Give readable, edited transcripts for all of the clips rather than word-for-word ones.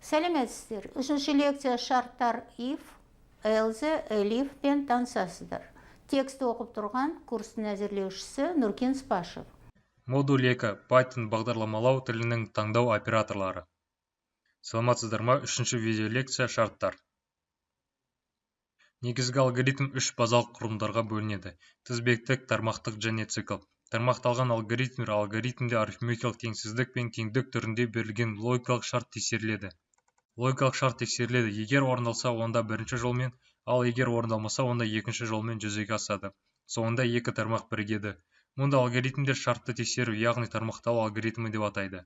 Сәлеметсіздер. Үшінші лекция шарттар if, else, elif пен танысасыздар. Тексті оқып тұрған курстың әзірлеушісі Нұркен Спашев. Модуль 2. Python бағдарламалау тілінің таңдау операторлары. Саламатсыздар ма? Үшінші видео лекция шарттар. Негізгі алгоритм үш базалық құрылымдарға бөлінеді: тізбектік, тармақтық және цикл. Тармақталған алгоритмде арифметикалық теңсіздік пен теңдік түрінде берілген логикалық шарт тексеріледі. Логикалық шарт тексеріледі. Егер орындалса, онда бірінші жолмен, ал егер орындалмаса, онда екінші жолмен жүзеге асады. Соңында екі тармақ бірігеді. Мұнда алгоритмдер шартты тексеру, яғни тармақталу алгоритмі деп атайды.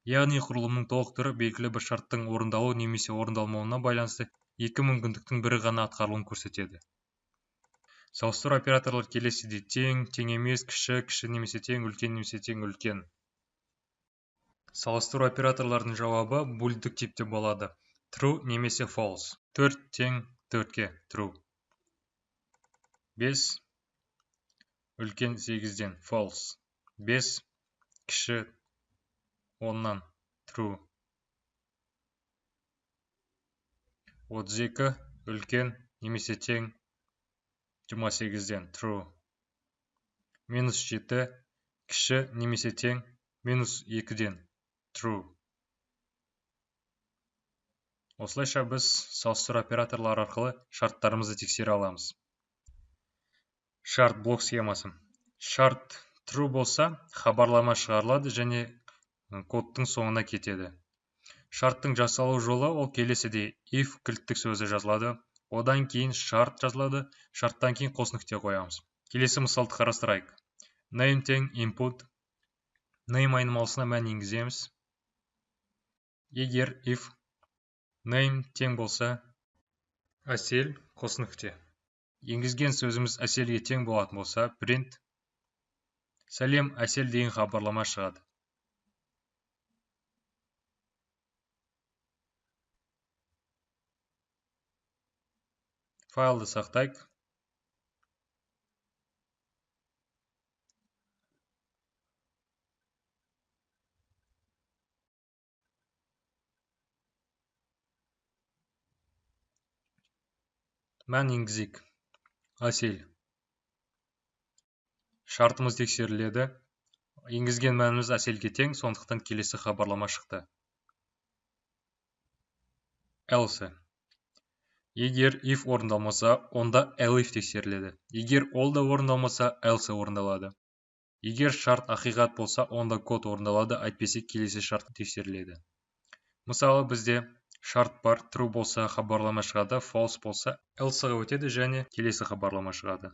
Яғни құрылымның толық түрі белгілі бір шарттың орындалу немесе орындалмауына байланысты екі мүмкіндіктің бірі ғана атқарылуын көрсетеді. Салыстыру операторлар келесідей: тең, тең емес, кіші, кіші немесе тең, үлкен немесе тең, үлкен. Салыстыру операторлардың жауабы бульдік типте болады: true немесе false. 4 тең 4-ке true. 5 үлкен 8-ден false. 5 кіші 10-нан true. 32 үлкен немесе тең 28-ден true. -7 кіші немесе тең -2-ден true. Осылайша біз салыстыру операторлары арқылы шарттарымызды тексере аламыз. Шарт блок схемасы. Шарт true болса, хабарлама шығарылады және кодтың соңына кетеді. Шарттың жасалу жолы ол келесідей: if кілттік сөзі жазылады, одан кейін шарт жазылады, шарттан кейін қос нүкте қоямыз. Келесі мысалды қарастырайық. Name тең input. Name айнымалысына мән енгіземіз. Егер if name тең болса, әсел қос нүкте. Енгізген сөзіміз әселге тең болатын болса, print сәлем әсел деген хабарлама шығады. Файлды сақтайық. Мән енгізейік. Әсел. Шартымыз тексеріледі. Енгізген мәніміз әселге тең, сондықтан келесі хабарлама шықты. Else. Егер if орындалмаса, онда elif тексеріледі. Егер ол да орындалмаса, else орындалады. Егер шарт ақиқат болса, онда код орындалады, әйтпесе келесі шарт тексеріледі. Мысалы, бізде шарт бар: true болса хабарлама шығады, false болса else'ға өтеді және келесі хабарлама шығады.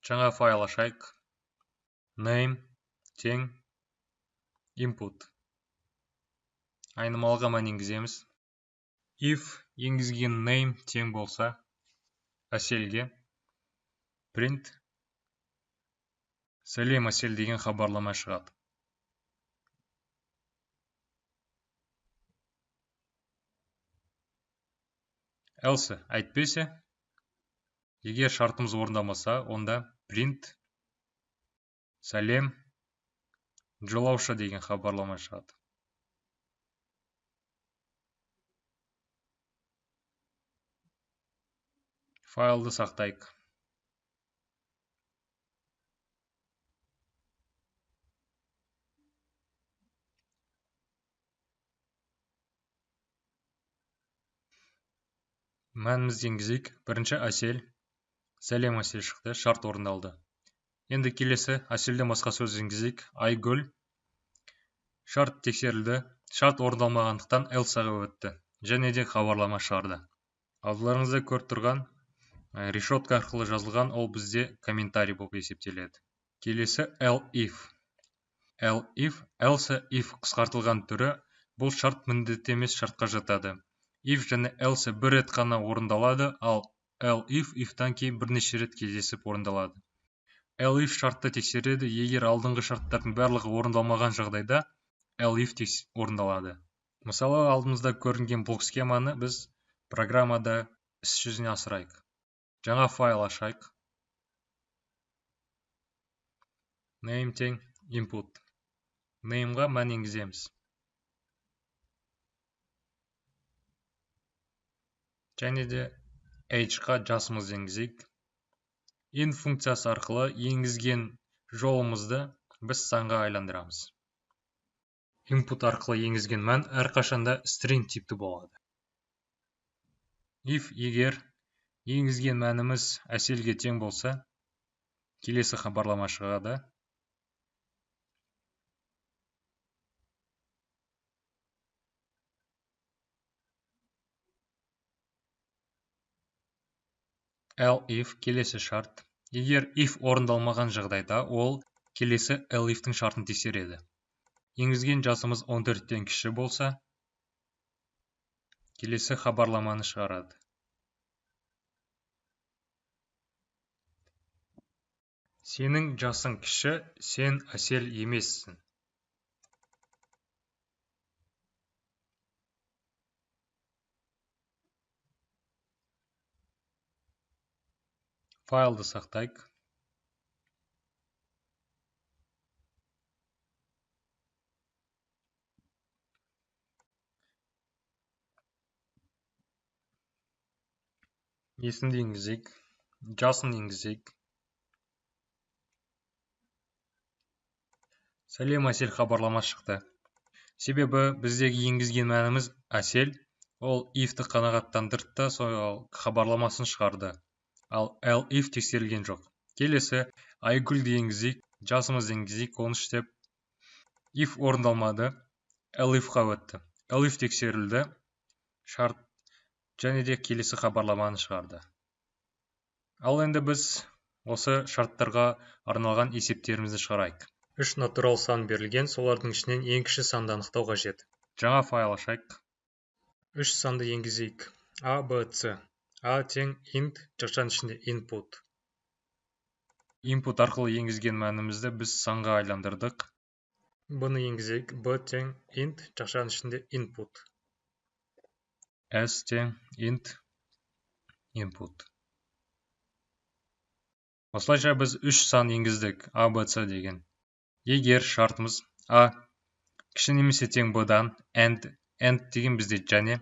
Жаңа файл ашайық. Name тең input. Айнымалыға мән енгіземіз. If енгізген name тең болса әселге, print сәлем әсел деген хабарлама шығады. Else әйтпесе, егер шартымыз орындамаса, онда print сәлем жолаушы деген хабарлама шығады. Файлды сақтайық. Мәнімізді енгізейік. Бірінші әсел. Сәлем әсел шықты, шарт орындалды. Енді келесі әселден басқа сөз енгізейік. Айгүл. Шарт тексерілді. Шарт орындалмағандықтан else'ға өтті және де хабарлама шығарды. Алдыларыңызда көріп тұрған решетка арқылы жазылған, ол бізде комментарий болып есептеледі. Келесі elif. Elif, else if қысқартылған түрі. Бұл шарт міндетті емес шартқа жатады. If және else бір рет қана орындалады, ал elif ifтан кейін бірнеше рет кездесіп орындалады. Elif шартты тексереді. Егер алдыңғы шарттардың барлығы орындалмаған жағдайда elif орындалады. Мысалы, алдымызда көрінген блок схеманы біз программада іс жүзіне асырайық. Жаңа файл ашайық. Name тең input. Name'ға мән енгіземіз. және де h-қа жасымыз енгізейік. In функциясы арқылы енгізген жолымызды біз санға айландырамыз. Input арқылы енгізген мән әрқашанда string типті болады. If егер енгізген мәніміз әселге тең болса, келесі хабарлама шығады. Elif келесі шарт. Егер if орындалмаған жағдайда, ол келесі elif'тің шартын тексереді. Енгізген жасымыз 14-тен кіші болса, келесі хабарламаны шығарады. Сенің жасың кіші, сен әсел емессің. Файлды сақтайық. Есімді енгізейік, жасын енгізейік. Сәлем әсел хабарлама шықты. Себебі біздегі енгізген мәніміз әсел, ол if-ті қанағаттандырды, сол хабарламасын шығарды. Ал elif тексерілген жоқ. Келесі айгүлді енгізейік, жасымыз енгізейік, 13 деп. If орындалмады, elif-қа өтті. Elif тексерілді, шарт және де келесі хабарламаны шығарды. Ал енді біз осы шарттарға арналған есептерімізді шығарайық. 3 натурал сан берілген, солардың ішінен ең кіші санды анықтау қажет. Жаңа файл ашайық. 3 санды енгізейік. A, B, C. A тең int, жақшаның ішінде input. Input арқылы енгізген мәнімізді біз санға айландырдық. Бұны енгізейік. B тең int, жақшаның ішінде input. S тең int, input. Осылайша біз 3 сан енгіздік. A, B, C деген. Егер шартымыз A кіші немесе тең B-дан, and деген бізде және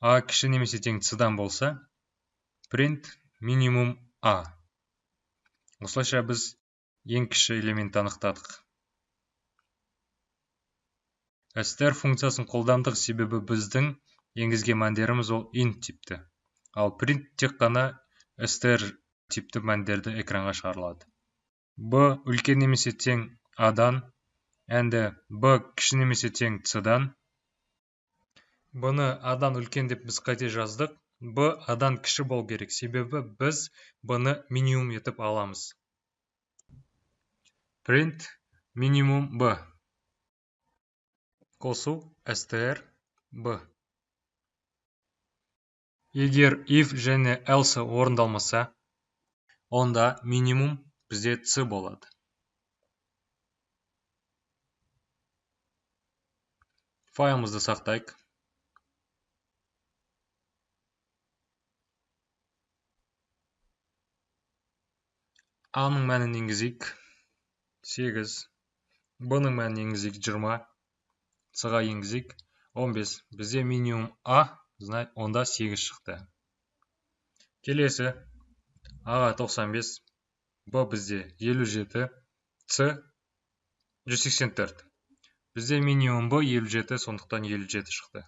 A кіші немесе тең C-дан болса, print minimum A. Осылайша біз ең кіші элементті анықтадық. str функциясын қолдандық, себебі біздің енгізген мәндеріміз ол int типті. Ал print тек қана str типті мәндерді экранға шығарылады. B үлкен немесе тең A-дан, әнді B кіші немесе тең C-дан. Бұны A-дан үлкен деп біз қате жаздық. B A-дан кіші бол керек, себебі біз бұны минимум етіп аламыз. Print minimum B. Қосу str B. Егер if және else орындалмаса, онда минимум бізде C болады. Файлымызды сақтайық. A-ның мәнін енгізейік. 8. B-ның мәнін енгізейік. 20. C-ға енгізейік. 15. Бізде минимум A, онда 8 шықты. Келесі. A-ға 95. B бізде 57. C 184. Бізде минимум B 57, сондықтан 57 шықты.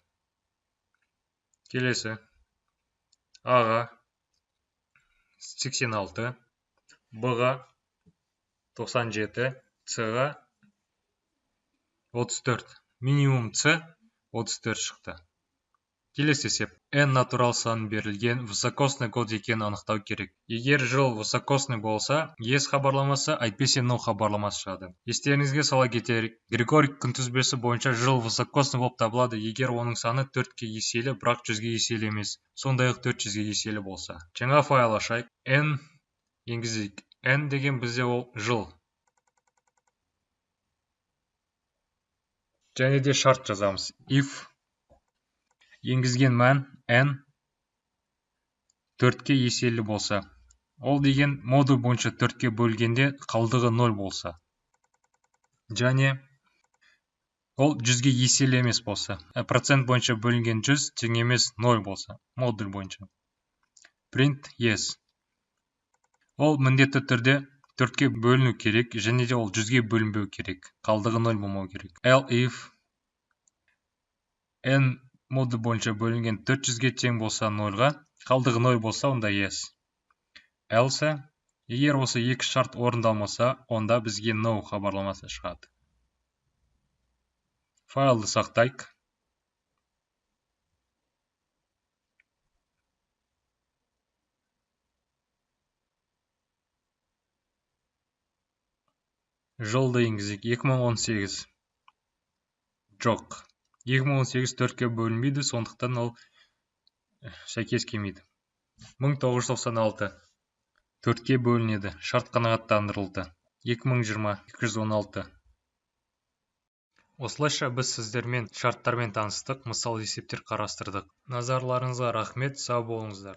Келесі. A-ға 86. B-ға 97. C-ға 34. Минимум C 34 шықты. Келесі есеп. N натурал сан берілген, высокосный код екенін анықтау керек. Егер жыл высокосный болса, yes хабарламасы, әйтпесе no хабарламасы шығады. Естеріңізге сала кетерік. Григорий күнтізбесі бойынша жыл высокосный болып табылады, егер оның саны 4-ке еселі, бірақ 100-ге еселі емес. Сондай-ақ 400-ге еселі болса. Жаңа файл ашайық. N енгізейік. N деген бізде ол жыл. Және де шарт жазамыз. If енгізген мән n 4-ке еселі болса. Ол деген модуль бойынша 4-ке бөлгенде қалдығы 0 болса. Және ол 100-ге еселі емес болса, процент бойынша бөлінген 100 тең емес 0 болса, модуль бойынша. Print yes. Ол міндетті түрде 4-ке бөліну керек, және де ол 100-ге бөлінбеу керек. Қалдығы 0 болмау керек. If n модуль бойынша бөлінген 400-ге тең болса 0-ға, қалдығы 0 болса, онда yes. Else, егер осы екі шарт орындалмаса, онда бізге no хабарламасы шығады. Файлды сақтайық. Жылды енгізейік. 2018. Жоқ. 2018 4-ке бөлінбейді, сондықтан ол сәйкес келмейді. 1996. 4-ке бөлінеді. Шарт қанағаттандырылды. 2020. 216. Осылайша біз сіздермен шарттармен таныстық, мысал есептер қарастырдық. Назарларыңызға рахмет, сау болыңыздар.